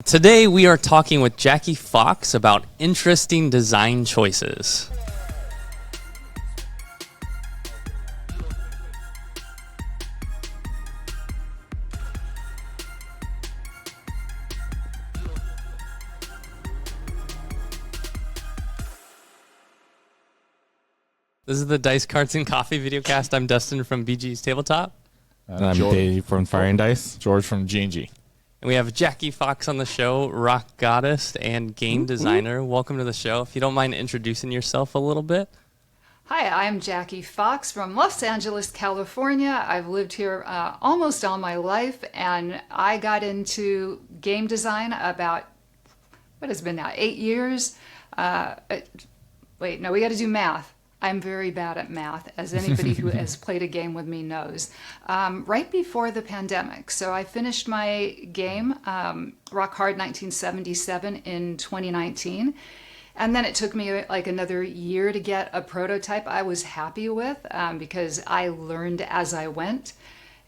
Today we are talking with Jackie Fox about interesting design choices. This is the Dice Cards and Coffee videocast. I'm Dustin from BG's Tabletop. And I'm Dave from Fire and Dice. George from G&G. And we have Jackie Fox on the show, rock goddess and game designer. Welcome to the show. If you don't mind introducing yourself a little bit. Hi, I'm Jackie Fox from Los Angeles, California. I've lived here almost all my life, and I got into game design about, what has it been now, 8 years? We got to do math. I'm very bad at math, as anybody who has played a game with me knows. Right before the pandemic. So I finished my game, Rock Hard 1977, in 2019. And then it took me like another year to get a prototype I was happy with because I learned as I went.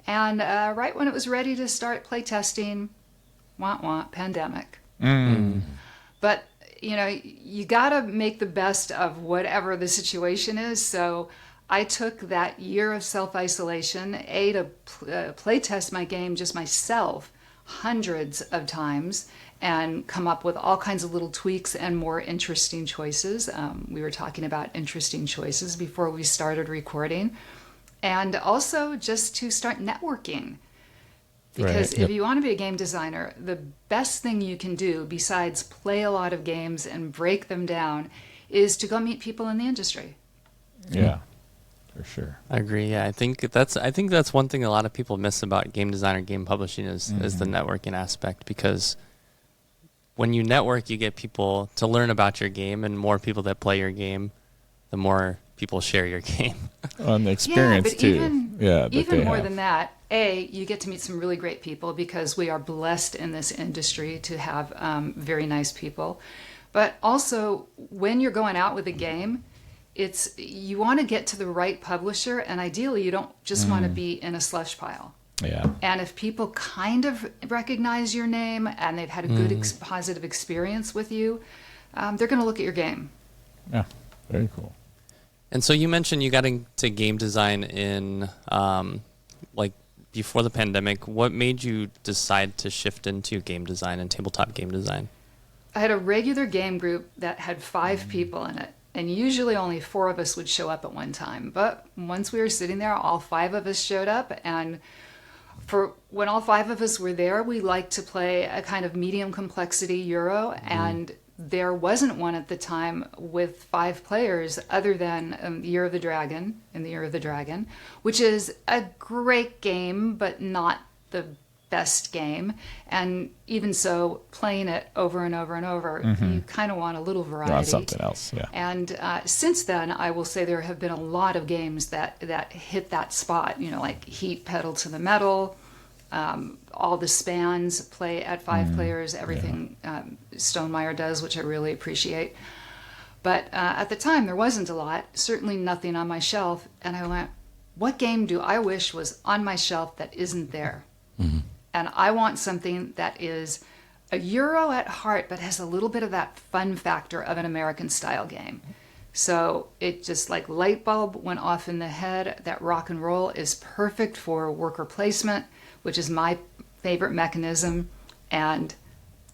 And right when it was ready to start playtesting, pandemic. But you know, you got to make the best of whatever the situation is. So I took that year of self-isolation, to play test my game just myself hundreds of times and come up with all kinds of little tweaks and more interesting choices. We were talking about interesting choices before we started recording. And also just to start networking. Because if you want to be a game designer, the best thing you can do besides play a lot of games and break them down is to go meet people in the industry. Yeah, for sure. I agree. Yeah, I think that's one thing a lot of people miss about game design or game publishing is the networking aspect, because when you network, you get people to learn about your game, and more people that play your game, the more people share your game. On the experience too. Even more than that, you get to meet some really great people because we are blessed in this industry to have very nice people. But also, when you're going out with a game, you want to get to the right publisher, and ideally you don't just want to be in a slush pile. Yeah. And if people kind of recognize your name and they've had a good positive experience with you, they're going to look at your game. Yeah, very cool. And so you mentioned you got into game design in before the pandemic. What made you decide to shift into game design and tabletop game design? I had a regular game group that had 5 people in it, and usually only 4 of us would show up at one time. But once we were sitting there, all 5 of us showed up, and for when all 5 of us were there, we liked to play a kind of medium complexity Euro, and there wasn't one at the time with 5 players other than Year of the Dragon, which is a great game, but not the best game. And even so, playing it over and over and over, you kind of want a little variety. Want something else, yeah. And since then, I will say there have been a lot of games that hit that spot, like Heat, Pedal to the Metal, all the spans play at 5 players, everything Stonemeyer does, which I really appreciate. But at the time, there wasn't a lot, certainly nothing on my shelf. And I went, what game do I wish was on my shelf that isn't there? And I want something that is a Euro at heart, but has a little bit of that fun factor of an American style game. So it just like light bulb went off in the head that rock and roll is perfect for worker placement, which is my favorite mechanism, and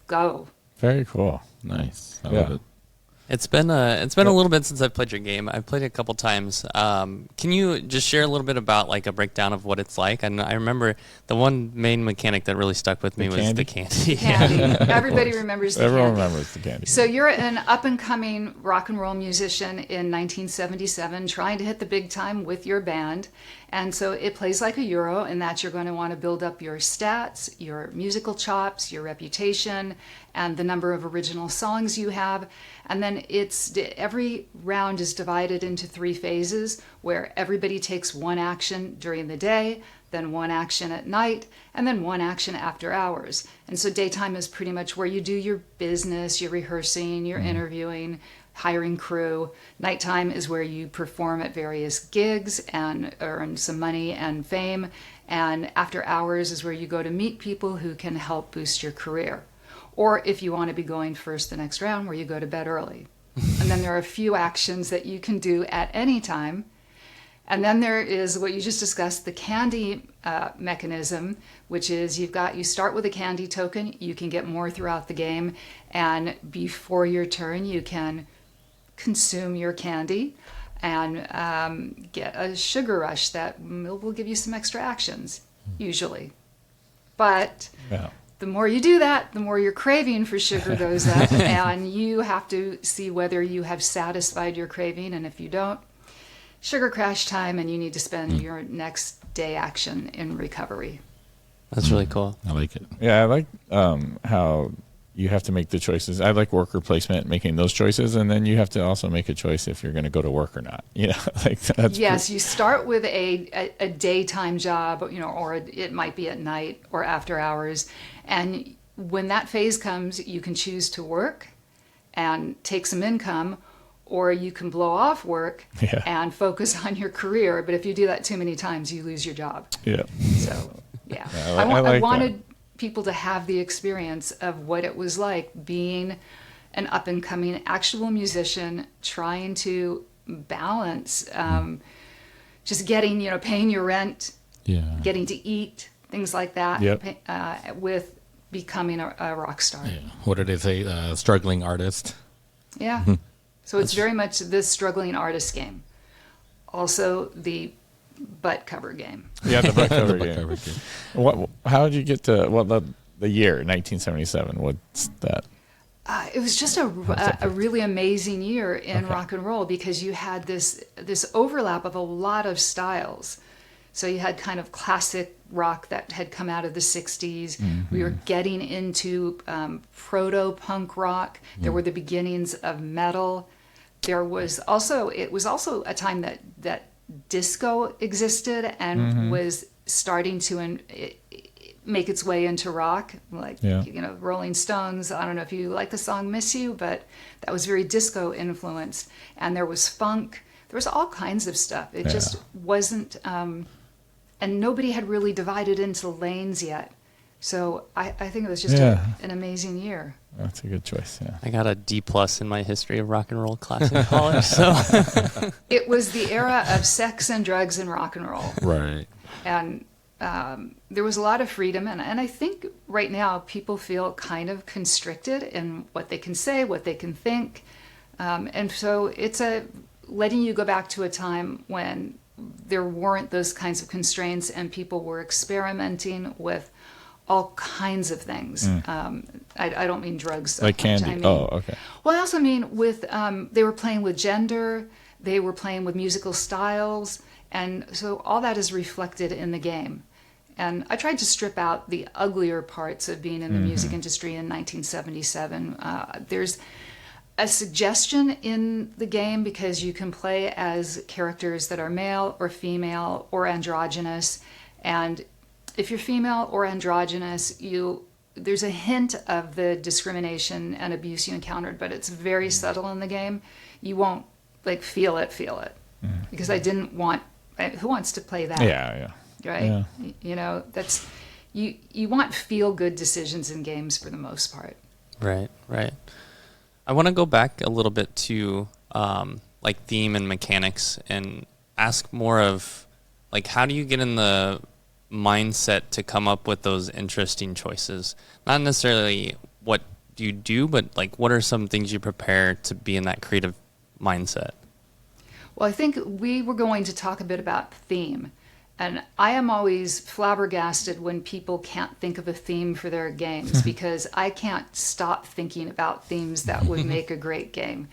go. Very cool. Nice. I love it. It's been a little bit since I've played your game. I've played it a couple times. Can you just share a little bit about like a breakdown of what it's like? And I remember the one main mechanic that really stuck with me was the candy. Everybody remembers the candy. Everyone remembers the candy. So you're an up-and-coming rock and roll musician in 1977 trying to hit the big time with your band. And so it plays like a Euro in that you're going to want to build up your stats, your musical chops, your reputation, and the number of original songs you have. And then every round is divided into 3 phases where everybody takes 1 action during the day, then 1 action at night, and then 1 action after hours. And so daytime is pretty much where you do your business, your rehearsing, your interviewing, hiring crew. Nighttime is where you perform at various gigs and earn some money and fame. And after hours is where you go to meet people who can help boost your career. or if you want to be going first the next round, where you go to bed early. And then there are a few actions that you can do at any time. And then there is what you just discussed, the candy mechanism, which is you start with a candy token. You can get more throughout the game, and before your turn, you can consume your candy and get a sugar rush that will give you some extra actions, usually. But the more you do that, the more your craving for sugar goes up, and you have to see whether you have satisfied your craving, and if you don't, sugar crash time, and you need to spend your next day action in recovery. That's really cool. I like it. Yeah, I like how you have to make the choices. I like worker placement, making those choices, and then you have to also make a choice if you're going to go to work or not. Like that's yes. You start with a daytime job, or it might be at night or after hours, and when that phase comes, you can choose to work and take some income, or you can blow off work and focus on your career. But if you do that too many times, you lose your job. Yeah. So yeah, I I wanted people to have the experience of what it was like being an up-and-coming actual musician, trying to balance just getting, paying your rent, getting to eat, things like that, with becoming a rock star. Yeah. What did they say? Struggling artist. Yeah. So it's very much this struggling artist game. Also the butt cover game. Yeah, the butt cover game. How did you get to the year 1977? What's that? It was just a really amazing year in rock and roll, because you had this overlap of a lot of styles. So you had kind of classic rock that had come out of the 60s. We were getting into proto-punk rock. There were the beginnings of metal. It was also a time that disco existed and was starting to make its way into rock, like Rolling Stones. I don't know if you like the song "Miss You," but that was very disco influenced. And there was funk. There was all kinds of stuff. It just wasn't, and nobody had really divided into lanes yet. So I think it was just an amazing year. That's a good choice. Yeah, I got a D+ in my history of rock and roll class in college. So it was the era of sex and drugs and rock and roll. Right. And there was a lot of freedom, and I think right now people feel kind of constricted in what they can say, what they can think, and so it's letting you go back to a time when there weren't those kinds of constraints, and people were experimenting with all kinds of things. I don't mean drugs, like candy. I mean, okay. Well, I also mean with they were playing with gender, they were playing with musical styles. And so all that is reflected in the game. And I tried to strip out the uglier parts of being in the music industry in 1977. There's a suggestion in the game, because you can play as characters that are male or female or androgynous. And if you're female or androgynous, there's a hint of the discrimination and abuse you encountered, but it's very subtle in the game. You won't feel it. Because I didn't want... Who wants to play that? Yeah. Right? Yeah. That's... You want feel-good decisions in games for the most part. Right. I want to go back a little bit to theme and mechanics, and ask more of how do you get in the mindset to come up with those interesting choices? Not necessarily what do you do, but what are some things you prepare to be in that creative mindset? Well, I think we were going to talk a bit about theme. And I am always flabbergasted when people can't think of a theme for their games, because I can't stop thinking about themes that would make a great game.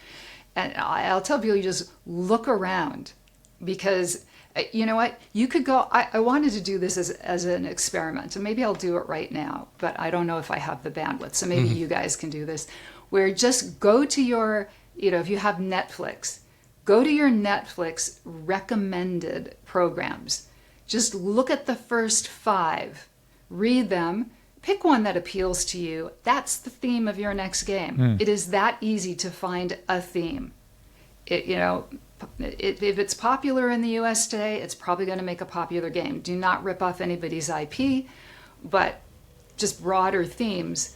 And I'll tell people, you just look around, because you know what? You could go, I wanted to do this as an experiment, and maybe I'll do it right now, but I don't know if I have the bandwidth. So maybe you guys can do this, where just go to your, if you have Netflix, go to your Netflix recommended programs. Just look at the first 5, read them, pick one that appeals to you. That's the theme of your next game. It is that easy to find a theme. If it's popular in the US today, it's probably going to make a popular game. Do not rip off anybody's IP, but just broader themes.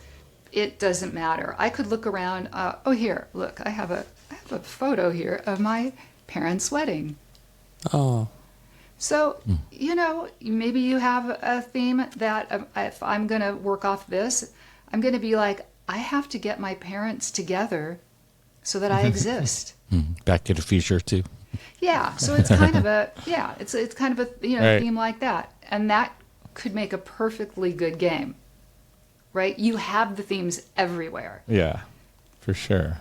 it doesn't matter. I could look around. Oh, here, look, I have a photo here of my parents' wedding. Oh, So, maybe you have a theme that if I'm going to work off this, I'm going to be like, I have to get my parents together so that I exist. Back to the Future too. Yeah, so it's kind of it's kind of a Right. theme like that, and that could make a perfectly good game, right? You have the themes everywhere. Yeah, for sure.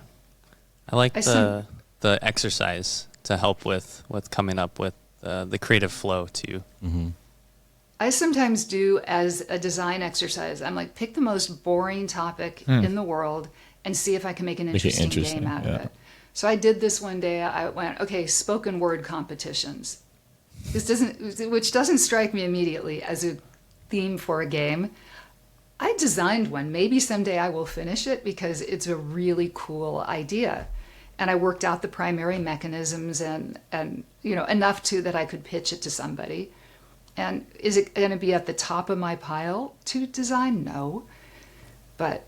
I like I the exercise to help with coming up with the creative flow too. I sometimes do as a design exercise. I'm like, pick the most boring topic in the world and see if I can make an Make it interesting interesting, game out of yeah. it. So I did this one day. I went, okay, spoken word competitions. Which doesn't strike me immediately as a theme for a game. I designed one. Maybe someday I will finish it because it's a really cool idea. And I worked out the primary mechanisms and enough that I could pitch it to somebody. And is it going to be at the top of my pile to design? No. But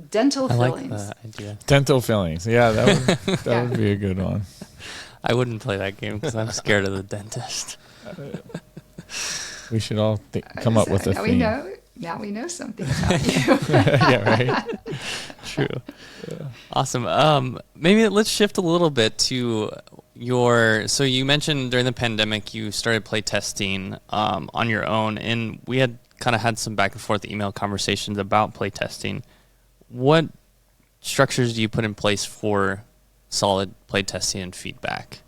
dental I like fillings. the idea. Dental fillings. Yeah, that Yeah. would be a good one. I wouldn't play that game because I'm scared of the dentist. We should all come up with a now theme. Now we know something about you. Yeah, right. True. Awesome. Maybe let's shift a little bit to so you mentioned during the pandemic you started play testing on your own, and we had kind of had some back and forth email conversations about play testing. What structures do you put in place for solid play testing and feedback?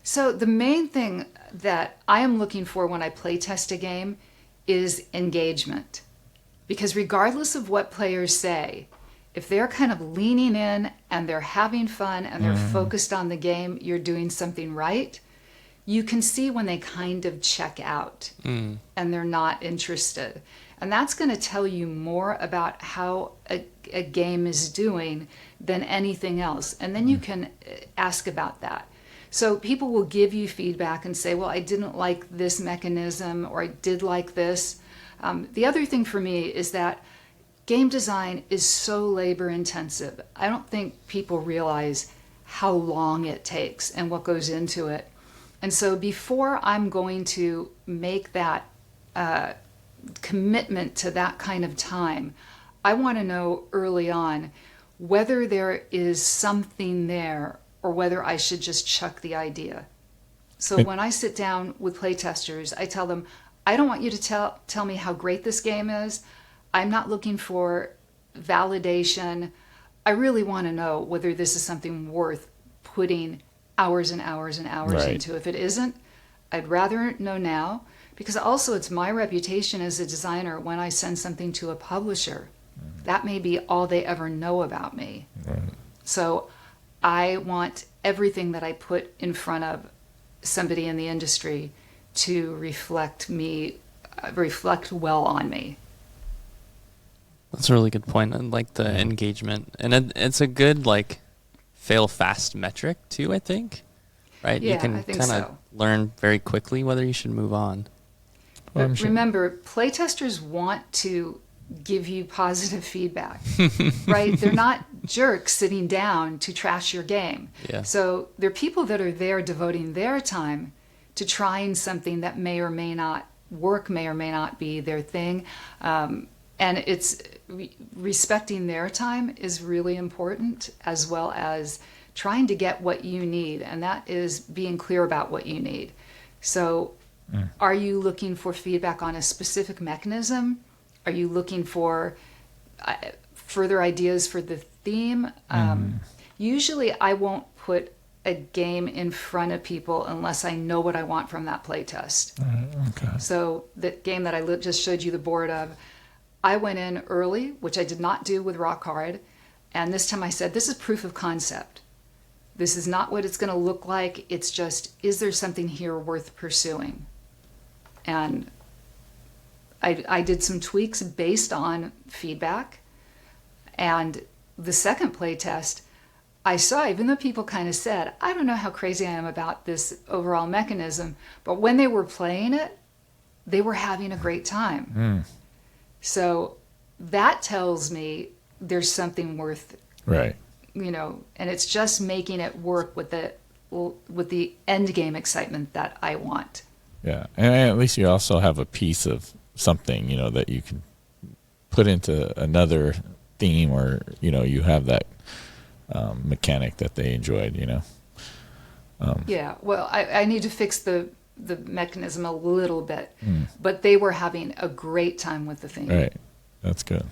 So the main thing that I am looking for when I play test a game is engagement. Because regardless of what players say, if they're kind of leaning in and they're having fun and they're focused on the game, you're doing something right. You can see when they kind of check out and they're not interested. And that's going to tell you more about how a game is doing than anything else. And then you can ask about that. So people will give you feedback and say, well, I didn't like this mechanism, or I did like this. The other thing for me is that game design is so labor intensive. I don't think people realize how long it takes and what goes into it. And so before I'm going to make that commitment to that kind of time, I want to know early on whether there is something there or whether I should just chuck the idea. So when I sit down with playtesters, I tell them, I don't want you to tell me how great this game is. I'm not looking for validation. I really want to know whether this is something worth putting hours and hours and hours Right. into. If it isn't, I'd rather know now, because also it's my reputation as a designer when I send something to a publisher. That may be all they ever know about me. Right. So I want everything that I put in front of somebody in the industry to reflect well on me. That's a really good point. I like the engagement, and it's a good fail fast metric too, I think. Right? Yeah, you can I think kind of so. learn very quickly whether you should move on. Well, I'm But sure. remember, playtesters want to give you positive feedback, right? They're not jerks sitting down to trash your game. Yeah. So they're people that are there devoting their time to trying something that may or may not work, may or may not be their thing. And it's respecting their time is really important, as well as trying to get what you need. And that is being clear about what you need. So are you looking for feedback on a specific mechanism? Are you looking for further ideas for the theme? Usually I won't put a game in front of people unless I know what I want from that playtest. Okay. So the game that I just showed you the board of, I went in early, which I did not do with Rock Hard, and this time I said, this is proof of concept. This is not what it's going to look like. It's just, is there something here worth pursuing? And I did some tweaks based on feedback. And the second play test, I saw, even though people kind of said, I don't know how crazy I am about this overall mechanism, but when they were playing it, they were having a great time. So that tells me there's something worth, Right. and it's just making it work with the end game excitement that I want. Yeah, and at least you also have a piece of something, that you can put into another theme, or you have that mechanic that they enjoyed. Yeah, well, I need to fix the mechanism a little bit, but they were having a great time with the theme. Right, that's good.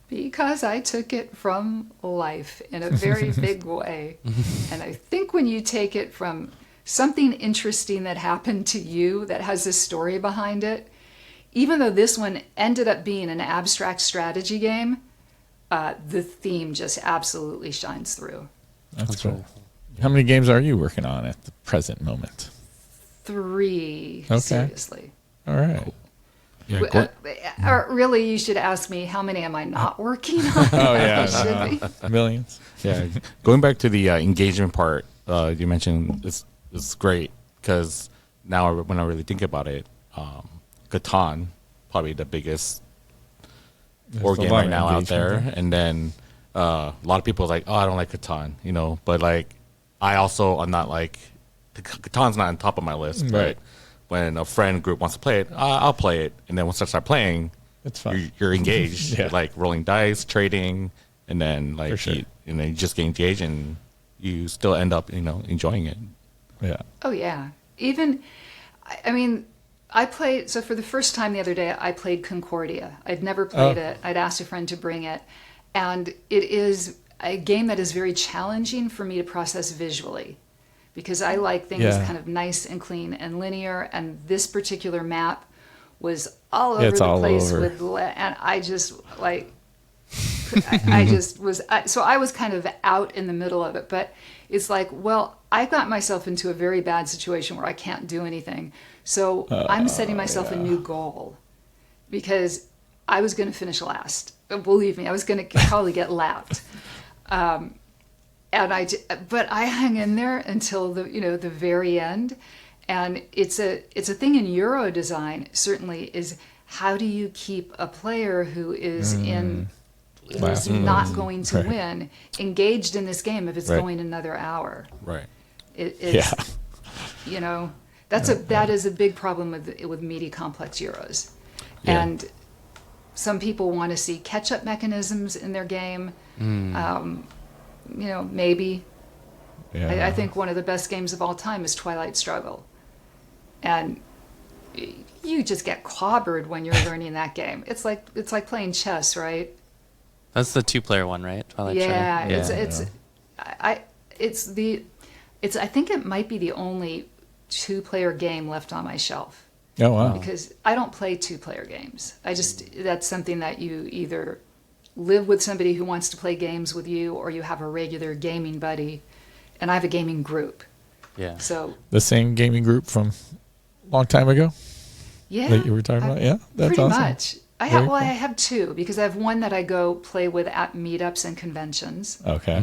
Because I took it from life in a very big way. And I think when you take it from something interesting that happened to you that has a story behind it, even though this one ended up being an abstract strategy game, the theme just absolutely shines through. That's cool. How many games are you working on at the present moment? 3, Okay. seriously. All right. Yeah, Or really, you should ask me, how many am I not working on? Oh, I yeah. should be. Millions. yeah. Going back to the engagement part, you mentioned it's great because now when I really think about it, Catan, probably the biggest board There's a game lot right of now out there, engagement. and then a lot of people are like, oh, I don't like Catan, but like I also am not like Catan's not on top of my list, Right. but when a friend group wants to play it, I'll play it, and then once I start playing, It's fun. you're engaged. Yeah. You're like rolling dice, trading, and then like For sure. you just get engaged, and you still end up enjoying it. Yeah. Oh, yeah. Even, I mean, I played, so for the first time the other day, I played Concordia. I'd never played it. I'd asked a friend to bring it. And it is a game that is very challenging for me to process visually, because I like things kind of nice and clean and linear. And this particular map was all over it's the all place over. and I just like, I just was, so I was kind of out in the middle of it. But it's like, well, I got myself into a very bad situation where I can't do anything. So I'm setting myself a new goal, because I was going to finish last. Believe me, I was going to probably get lapped. But I hung in there until the very end. And it's a thing in Euro design, certainly, is how do you keep a player who is who's not going to win engaged in this game if it's going another hour. Right. It's, that is a big problem with meaty complex Euros. Yeah. And some people want to see catch-up mechanisms in their game. Maybe. Yeah. I think one of the best games of all time is Twilight Struggle. And you just get clobbered when you're learning that game. It's like playing chess, right? That's the 2-player one, right? Twilight Yeah, Struggle? I think it might be the only 2-player game left on my shelf. Oh, wow. Because I don't play 2-player games. That's something that you either live with somebody who wants to play games with you, or you have a regular gaming buddy, and I have a gaming group. Yeah. So The same gaming group from a long time ago yeah, that you were talking about? Yeah, that's pretty awesome. much. I Very have cool. I have 2, because I have one that I go play with at meetups and conventions, Okay.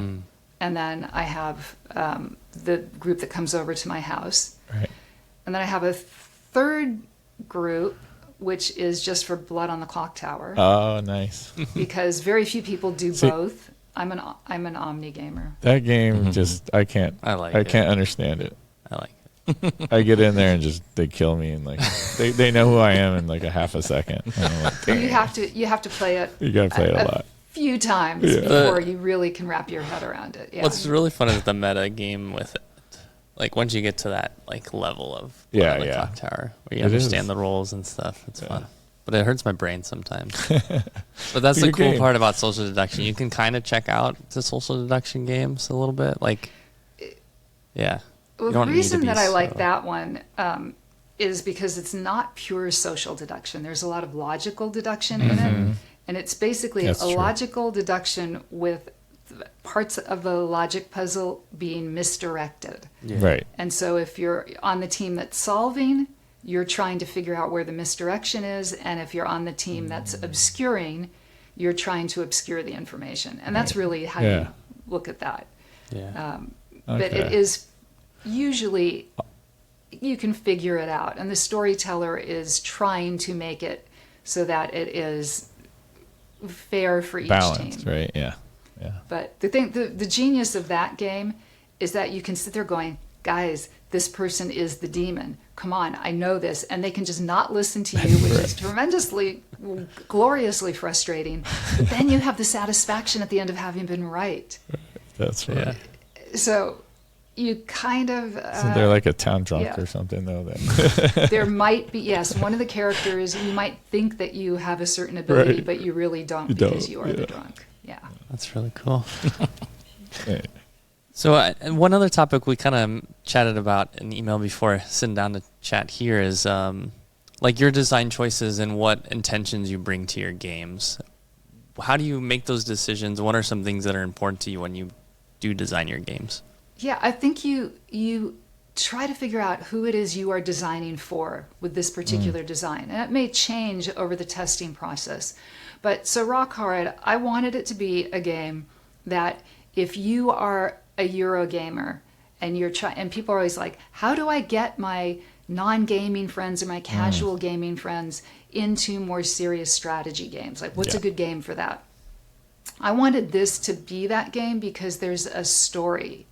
and then I have the group that comes over to my house, Right. and then I have a third group which is just for Blood on the Clock Tower, Oh, nice. because very few people do See- both. I'm an Omni gamer. That game just I can't I can't understand it. I like it. I get in there and just they kill me, and like they know who I am in like a half a second. And I'm like, You have to play it you gotta play it a lot. few times before you really can wrap your head around it. Yeah. What's really fun is the meta game with it. Like once you get to that like level of Yeah, Blood on the yeah. Clock Tower, where you It understand is. the roles and stuff, it's fun. But it hurts my brain sometimes. But that's It's the a cool game. part about social deduction. You can kind of check out the social deduction games a little bit. Like, yeah. Well, You the don't need to reason be that I like so- that one is because it's not pure social deduction. There's a lot of logical deduction in it, and it's basically That's a true. logical deduction with parts of the logic puzzle being misdirected. Yeah. Right. And so if you're on the team that's solving, you're trying to figure out where the misdirection is, and if you're on the team that's obscuring, you're trying to obscure the information. And that's really how Yeah. you look at that. Yeah. But it Okay. is usually, you can figure it out, and the storyteller is trying to make it so that it is fair for each Balance, team. right? Yeah. But the genius of that game is that you can sit there going, guys, this person is the demon. Come on, I know this. And they can just not listen to you, which is tremendously, gloriously frustrating. But then you have the satisfaction at the end of having been right. That's right. Yeah. So you kind of... Isn't there like a town drunk yeah. or something, though? That There might be, yes, one of the characters, you might think that you have a certain ability, Right. but you really don't You because don't, you are the yeah. drunk. Yeah. That's really cool. Yeah. So and one other topic we kind of chatted about in email before sitting down to chat here is like your design choices and what intentions you bring to your games. How do you make those decisions? What are some things that are important to you when you do design your games? Yeah, I think you try to figure out who it is you are designing for with this particular design. And it may change over the testing process. But so Rock Hard, I wanted it to be a game that if you are a Euro gamer and and people are always like, how do I get my non-gaming friends or my casual gaming friends into more serious strategy games? Like, what's a good game for that? I wanted this to be that game because there's a story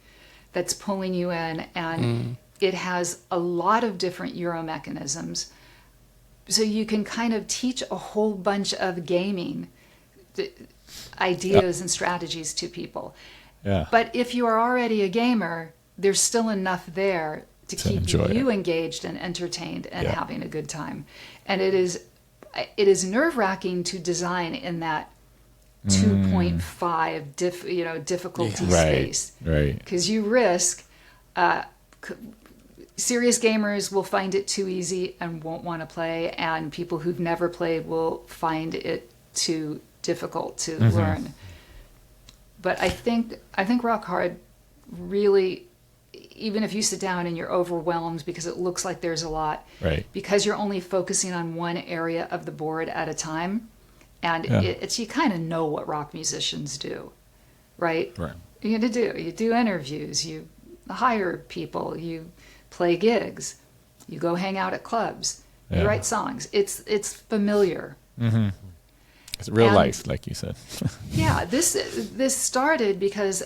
that's pulling you in, and it has a lot of different Euro mechanisms. So you can kind of teach a whole bunch of gaming ideas and strategies to people. Yeah. But if you are already a gamer, there's still enough there to keep enjoy you it. engaged and entertained and Yeah. having a good time. And it is nerve-wracking to design in that 2.5 difficulty space. Right. Because you risk serious gamers will find it too easy and won't want to play, and people who've never played will find it too difficult to learn. But I think Rock Hard really, even if you sit down and you're overwhelmed because it looks like there's a lot, Right. because you're only focusing on one area of the board at a time, and Yeah. it's you kind of know what rock musicians do, right? Right. You do interviews, you hire people, you play gigs, you go hang out at clubs, Yeah. you write songs. It's familiar. It's real And- life, like you said. Yeah, this started because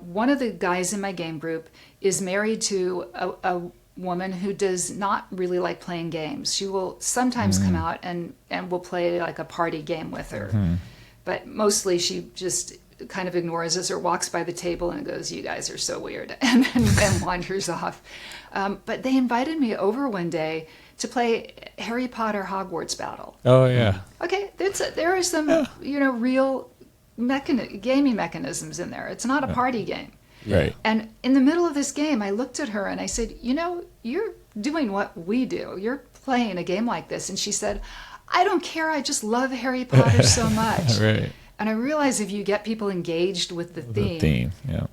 one of the guys in my game group is married to a woman who does not really like playing games. She will sometimes come out and will play like a party game with her. But mostly she just kind of ignores us or walks by the table and goes, "You guys are so weird," and then wanders off. But they invited me over one day to play Harry Potter Hogwarts Battle. Oh yeah. Okay, there are some real gaming mechanisms in there. It's not a party game. Right. And in the middle of this game, I looked at her and I said, you're doing what we do. You're playing a game like this. And she said, I don't care. I just love Harry Potter so much. Right. And I realized if you get people engaged with the theme, Yeah.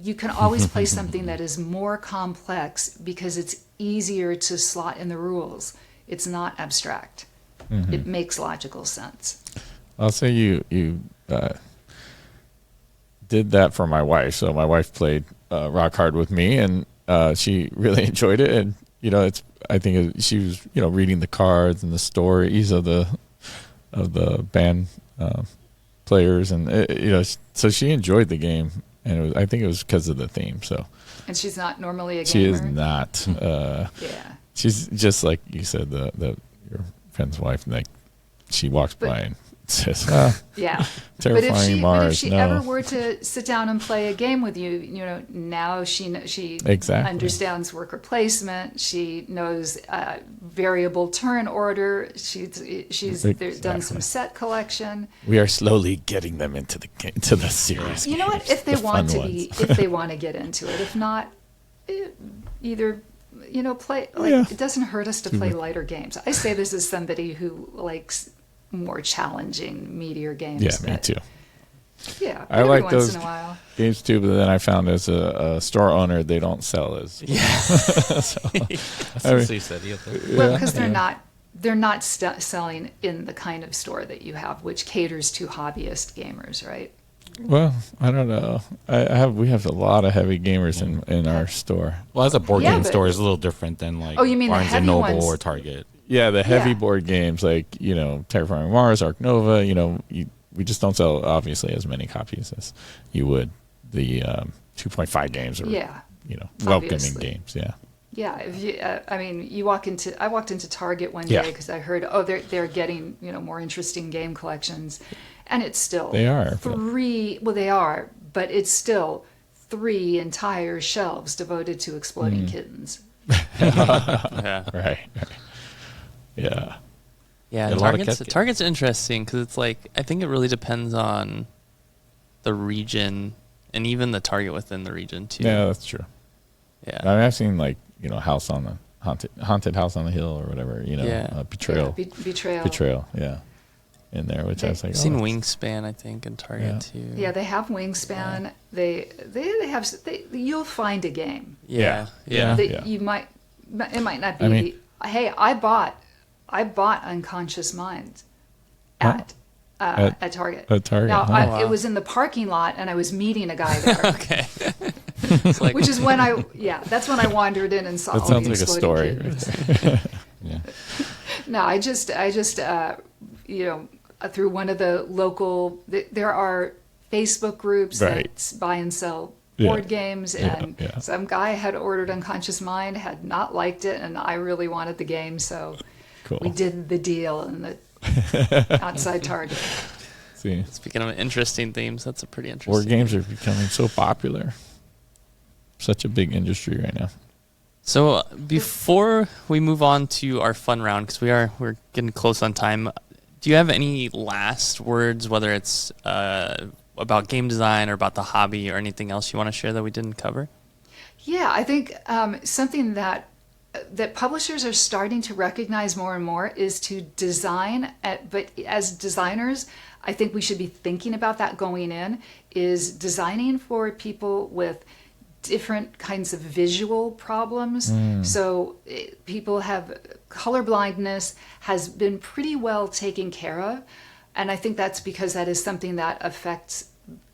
you can always play something that is more complex because it's easier to slot in the rules. It's not abstract. It makes logical sense. I'll say you did that for my wife. So my wife played Rock Hard with me, and she really enjoyed it. And she was reading the cards and the stories of the band players, and so she enjoyed the game. And I think it was because of the theme. So And she's not normally a gamer. she is not. Yeah. She's just like you said, your friend's wife. Like she walks by and says, Yeah. "Terrifying but if Mars." she No. ever were to sit down and play a game with you, now she Exactly. understands worker placement. She knows variable turn order. She's done some Exactly. set collection. We are slowly getting them into the series. You know what? games, If they the want fun to be, ones. if they want to get into it, if not, either play. Like, Yeah. It doesn't hurt us to play lighter games. I say this as somebody who likes more challenging, meatier games. Yeah, me but, too. Yeah, I every like once those in a while. games too, but then I found as a store owner, they don't sell as. That's I mean- what you said. Well, because they're not selling in the kind of store that you have, which caters to hobbyist gamers, right? Well, I don't know. We have a lot of heavy gamers in our store. Well, as a board Yeah, game but- store is a little different than like Oh, you mean the Barnes and heavy Noble ones? or Target. the heavy Yeah. board games like, Terraforming Mars, Ark Nova, we just don't sell obviously as many copies as you would the 2.5 games or Yeah. welcoming Obviously. games. Yeah. Yeah, if you, I mean, I walked into Target one Yeah. day because I heard, they're getting more interesting game collections, and it's still They are. three. Well, they are, but it's still 3 entire shelves devoted to exploding kittens. Yeah. Right. Yeah. Yeah, A lot of Target's interesting because it's like I think it really depends on the region and even the target within the region too. Yeah, that's true. Yeah. I mean, I've seen like, House on the haunted House on the Hill or whatever, Yeah. Betrayal. Yeah, Betrayal. Betrayal, yeah. In there, which I was like, I've seen that's- Wingspan, I think, in Target too. Yeah, they have Wingspan. They have. You'll find a game Yeah. Yeah. that you might. It might not be. I mean- Hey, I bought Unconscious Minds at Target. At Target, Now huh? Wow. it was in the parking lot, and I was meeting a guy there, Okay. It's like, which is when that's when I wandered in and saw. That all sounds the like a exploding story. kittens. Yeah. No, I just through one of the local. There are Facebook groups Right. that buy and sell Yeah. board games, Yeah, and yeah. some guy had ordered Unconscious Mind, had not liked it, and I really wanted the game, so Cool. we did the deal in the outside Target. See, speaking of interesting themes, that's a pretty interesting. board games are becoming so popular. Such a big industry right now. So before we move on to our fun round, because we're getting close on time, do you have any last words, whether it's about game design or about the hobby or anything else you want to share that we didn't cover? Yeah, I think something that publishers are starting to recognize more and more is to design. But as designers, I think we should be thinking about that going in. Is designing for people with different kinds of visual problems. So people have color blindness has been pretty well taken care of, and I think that's because that is something that affects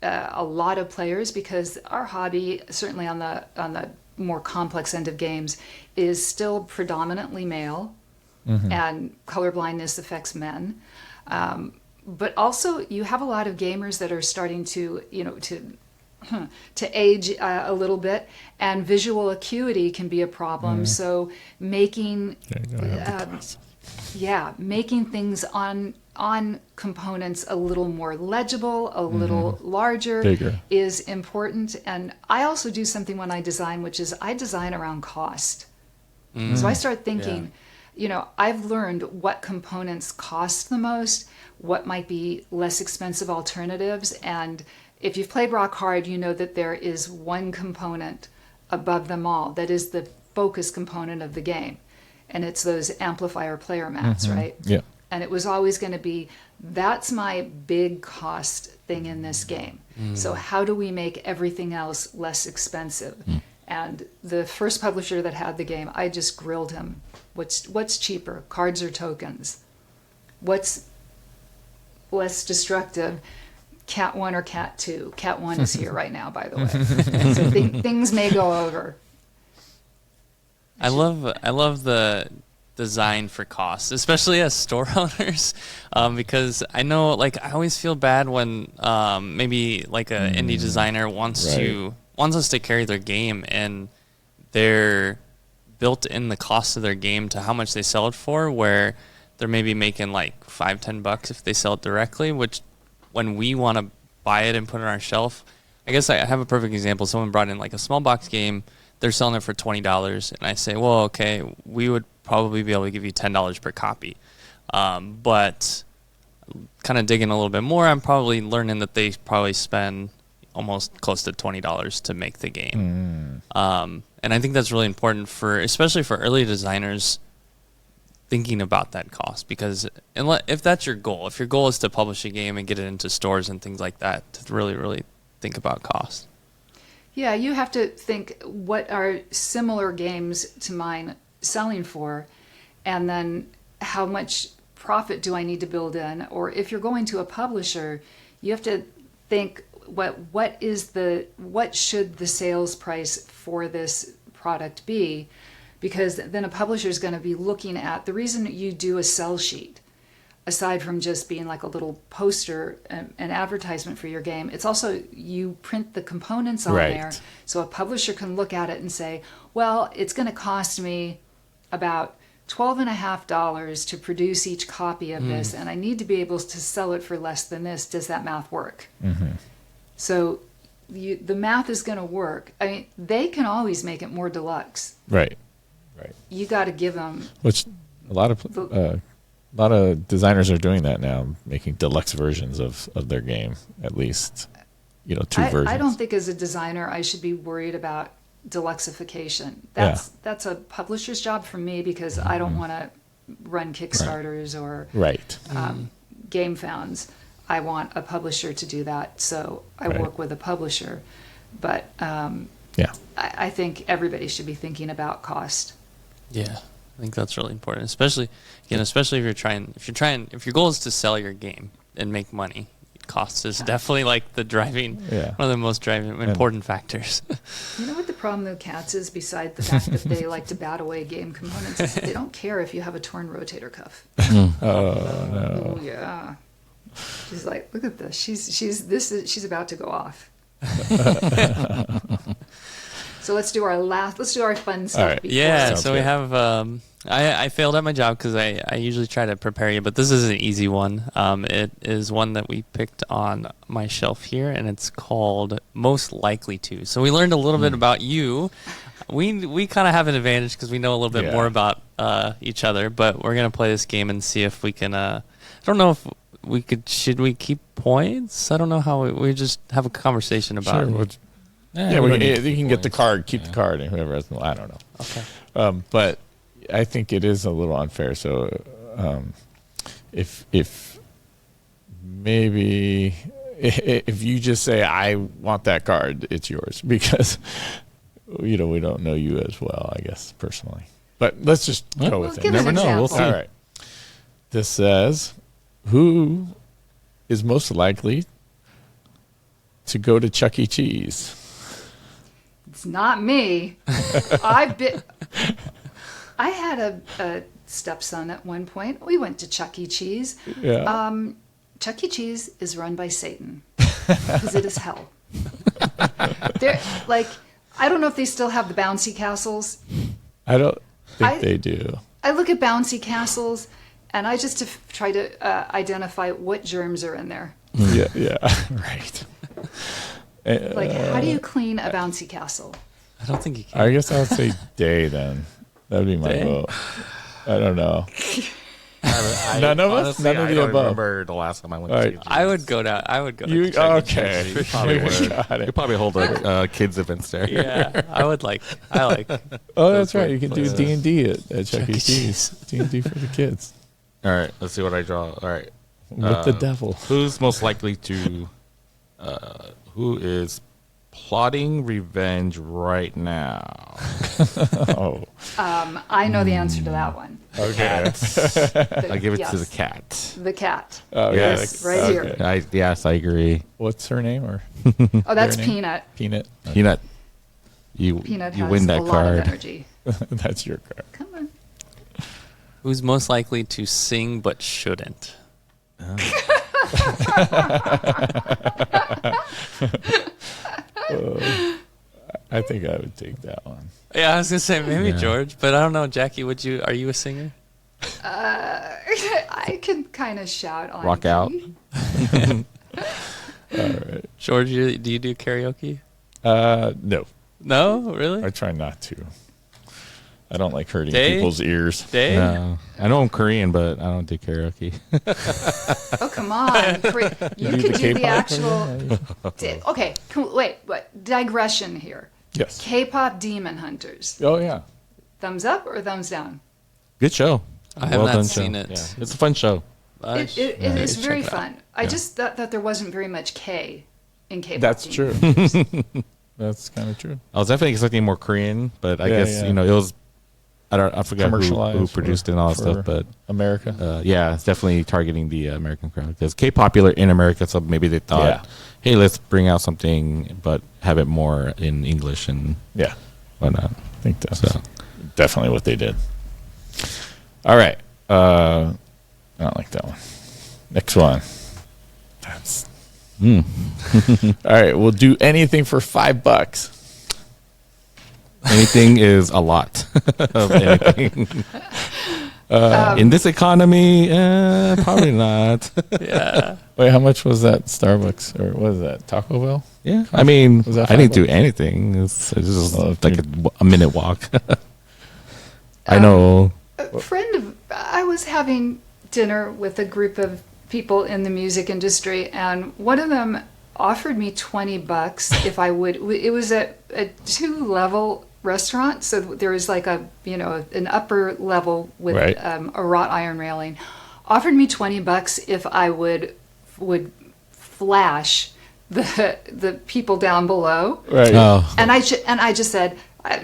a lot of players, because our hobby, certainly on the more complex end of games, is still predominantly male, and color blindness affects men. But also, you have a lot of gamers that are starting to age a little bit, and visual acuity can be a problem. So making making things on components a little more legible, a little larger, Bigger. is important. And I also do something when I design, which is I design around cost. So I start thinking, I've learned what components cost the most, what might be less expensive alternatives. And if you've played Rock Hard, you know that there is one component above them all that is the focus component of the game. And it's those amplifier player mats, right? Yeah. And it was always going to be, that's my big cost thing in this game. So how do we make everything else less expensive? And the first publisher that had the game, I just grilled him. What's cheaper, cards or tokens? What's less destructive, Cat 1 or Cat 2? Cat 1 is here right now, by the way. So things may go over. I love the design for cost, especially as store owners, because I know, like, I always feel bad when maybe like an indie designer wants us to carry their game, and they're built in the cost of their game to how much they sell it for, where they're maybe making like $5-10 if they sell it directly, which when we want to buy it and put it on our shelf, I guess I have a perfect example. Someone brought in like a small box game, they're selling it for $20, and I say, well, okay, we would probably be able to give you $10 per copy. But kind of digging a little bit more, I'm probably learning that they probably spend almost close to $20 to make the game. And I think that's really important especially for early designers, thinking about that cost, because if that's your goal, if your goal is to publish a game and get it into stores and things like that, to really, really think about cost. Yeah, you have to think, what are similar games to mine selling for, and then how much profit do I need to build in? Or if you're going to a publisher, you have to think, what should the sales price for this product be? because then a publisher is going to be looking at the reason you do a sell sheet, aside from just being like a little poster, an advertisement for your game. It's also you print the components on Right. there, so a publisher can look at it and say, well, it's going to cost me about $12.50 to produce each copy of this, and I need to be able to sell it for less than this. Does that math work? So the math is going to work. I mean, they can always make it more deluxe. Right. You got to give them. Which a lot of designers are doing that now, making deluxe versions of their game, at least, two versions. I don't think as a designer I should be worried about deluxeification. That's a publisher's job for me, because I don't want to run Kickstarters or Right. game founds. I want a publisher to do that, so I Right. work with a publisher. But Yeah. I think everybody should be thinking about cost. Yeah, I think that's really important, especially if your goal is to sell your game and make money. Cost is definitely like the driving, one of the most important factors. You know what the problem with cats is, besides the fact that they like to bat away game components, is they don't care if you have a torn rotator cuff. Oh yeah. She's like, look at this. She's about to go off. So let's do our fun stuff. All right. Yeah, Sounds so we good. have. I failed at my job because I usually try to prepare you, but this is an easy one. It is one that we picked on my shelf here, and it's called Most Likely To. So we learned a little bit about you. We kind of have an advantage because we know a little bit more about each other, but we're gonna play this game and see if we can. I don't know if we could. Should we keep points? I don't know how we just have a conversation about it. You can get the card, keep the card, and whoever has, I don't know. Okay. But I think it is a little unfair. So if maybe if you just say, I want that card, it's yours, because we don't know you as well, I guess, personally. But let's just go with it. Give us an Never know. We'll example. see. All right. This says, who is most likely to go to Chuck E. Cheese? It's not me. I had a stepson at one point. We went to Chuck E. Cheese. Yeah. Chuck E. Cheese is run by Satan, because it is hell. I don't know if they still have the bouncy castles. I don't think they do. I look at bouncy castles, and I just try to identify what germs are in there. Yeah, right. Like, how do you clean a bouncy castle? I don't think you can. I guess I would say day then. That would be my Day? vote. I don't know. None of us? Honestly, None of I the don't above. remember the last time I went All to right. CGs. I would go down. I would go. You to Chuck E. okay? Cheese for Probably sure. would. Got You it. probably hold kids events there. Yeah, I like. Oh, that's right. Those You can do places. D&D at Chuck E. E. Cheese. D&D for the kids All right, let's see what I draw. All right. with the devil. Who's most likely to who is plotting revenge right now? Oh, I know the answer to that one. okay. I give it to Yes. the cat. The cat. Oh, Yes. Right here. Yes, I agree. What's her name or Oh, that's Their name? Peanut. Peanut? Peanut, you Peanut you has win a that lot card. of energy. That's your card. Come on. Who's most likely to sing but shouldn't? I think I would take that one. Yeah, I was gonna say maybe Yeah. George, but I don't know. Jackie, are you a singer? I can kind of shout on Rock out. key. All right. George, do you do karaoke? No, No, really? I try not to. I don't like hurting Dave? people's ears. Dave? No, I know I'm Korean, but I don't do karaoke. Oh, come on. You do could the do the K-pop actual. Okay, cool. Wait, digression here. Yes. K-pop Demon Hunters. Oh yeah. Thumbs up or thumbs down? Good show. I have not done seen show. it. Yeah. It's a fun show. It is check very it out. fun. I just thought that there wasn't very much K in K-pop. That's Demon true. Hunters. That's kind of true. I was definitely expecting more Korean, but I Yeah, guess yeah. it was. I forgot who Commercialized produced it and all that for stuff, but America. yeah, it's definitely targeting the American crowd because K-popular in America, so maybe they thought, Yeah. hey, let's bring out something, but have it more in English and Yeah. whatnot. I think that's So definitely what they did. All right. I don't like that one. Next one. That's. All right. We'll do anything for $5. Anything is a lot of anything. In this economy, probably not. Yeah. Wait, how much was that Starbucks or what is that Taco Bell? Yeah, I mean, Was that I didn't $5? do anything. It's just Oh, like a minute walk. I know. I was having dinner with a group of people in the music industry, and one of them offered me $20 if I would. It was a 2-level restaurant, so there was like an upper level with Right. a wrought iron railing. Offered me $20 if I would flash the people down below. Right. Oh, And I just said,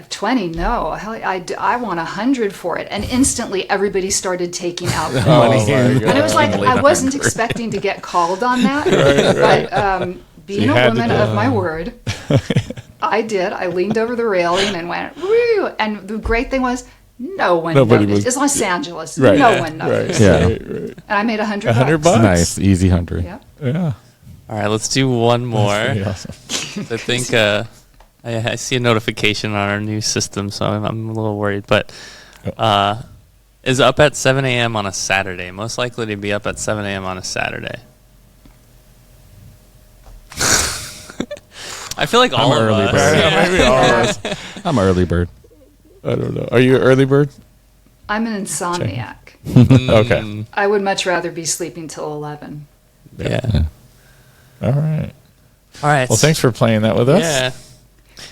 20, no, hell, I want 100 for it. And instantly everybody started taking out the Oh, money. my And God. it was like, Late I wasn't 100. expecting to get called on that. But being you a had to woman do of my word, I did. I leaned over the railing and went, woo. And the great thing was, no one Nobody noticed. was- It's Los Angeles. Right. No one noticed. Yeah. Right. And I made $100. $100? nice, easy 100. Yep. Yeah. All right, let's do one more. Pretty awesome. I think I see a notification on our new system, so I'm a little worried. But is up at 7 a.m. on a Saturday. Most likely to be up at 7 a.m. on a Saturday. I feel like all I'm of early us. bird. Yeah, maybe all of us. I'm an early bird. I don't know. Are you an early bird? I'm an insomniac. Okay. I would much rather be sleeping till 11. Yeah. All right. All right. Well, thanks for playing that with us. Yeah.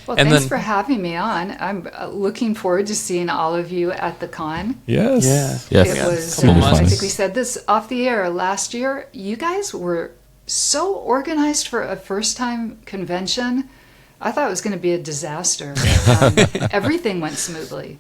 Well, And thanks then- for having me on. I'm looking forward to seeing all of you at the con. Yes. Yeah. Yes. It was, Couple I months. think we said this off the air last year. You guys were so organized for a first time convention. I thought it was going to be a disaster. Everything went smoothly.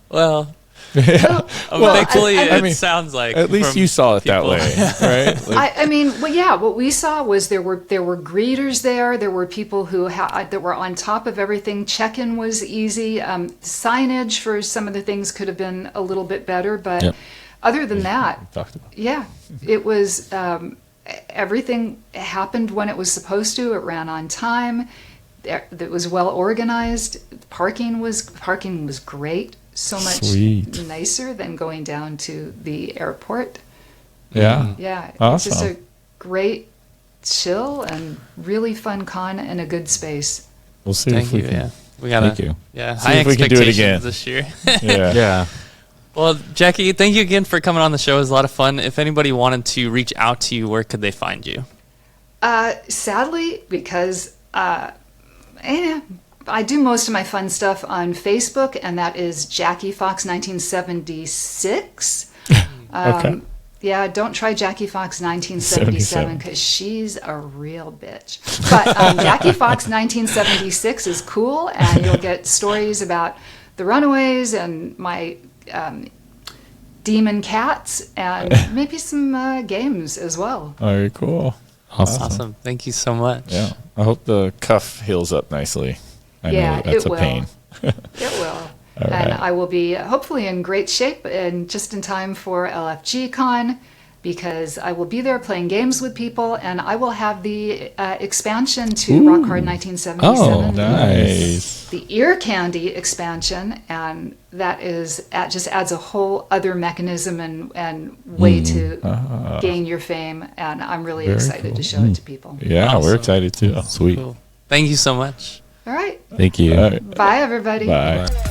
Well, Yeah. thankfully, I it mean, sounds like At least from you saw it that people. way, right? Like, I mean, well, yeah. What we saw was there were greeters there. There were people who that were on top of everything. Check-in was easy. Signage for some of the things could have been a little bit better, but Yep. other than that, talked about. yeah, it was. Everything happened when it was supposed to. It ran on time. It was well organized. Parking was great. So much Sweet. nicer than going down to the airport. Yeah. Yeah, it's Awesome. just a great chill and really fun con and a good space. We'll see Thank if we you. can. Yeah. We gotta. Thank you. Yeah. See High if we can do it expectations again. this year. Yeah. Yeah. Well, Jackie, thank you again for coming on the show. It was a lot of fun. If anybody wanted to reach out to you, where could they find you? Sadly, because I do most of my fun stuff on Facebook, and that is Jackie Fox 1976. Okay. Yeah, don't try Jackie Fox 1977 77. because she's a real bitch. But Jackie Fox 1976 is cool, and you'll get stories about the Runaways and my demon cats, and maybe some games as well. Very cool. Awesome. Awesome. Thank you so much. Yeah. I hope the cuff heals up nicely. I Yeah, know that's it a will. pain. It will. All And right. I will be hopefully in great shape and just in time for LFG Con, because I will be there playing games with people, and I will have the expansion to Rock Hard 1977. Oh, Nice. The Ear Candy expansion, and that just adds a whole other mechanism and way to gain your fame, and I'm really Very excited to cool. show it to people. Yeah, Awesome. we're excited too. Sweet. Cool. Thank you so much. All right. Thank you. All right. Bye, everybody. Bye. Bye.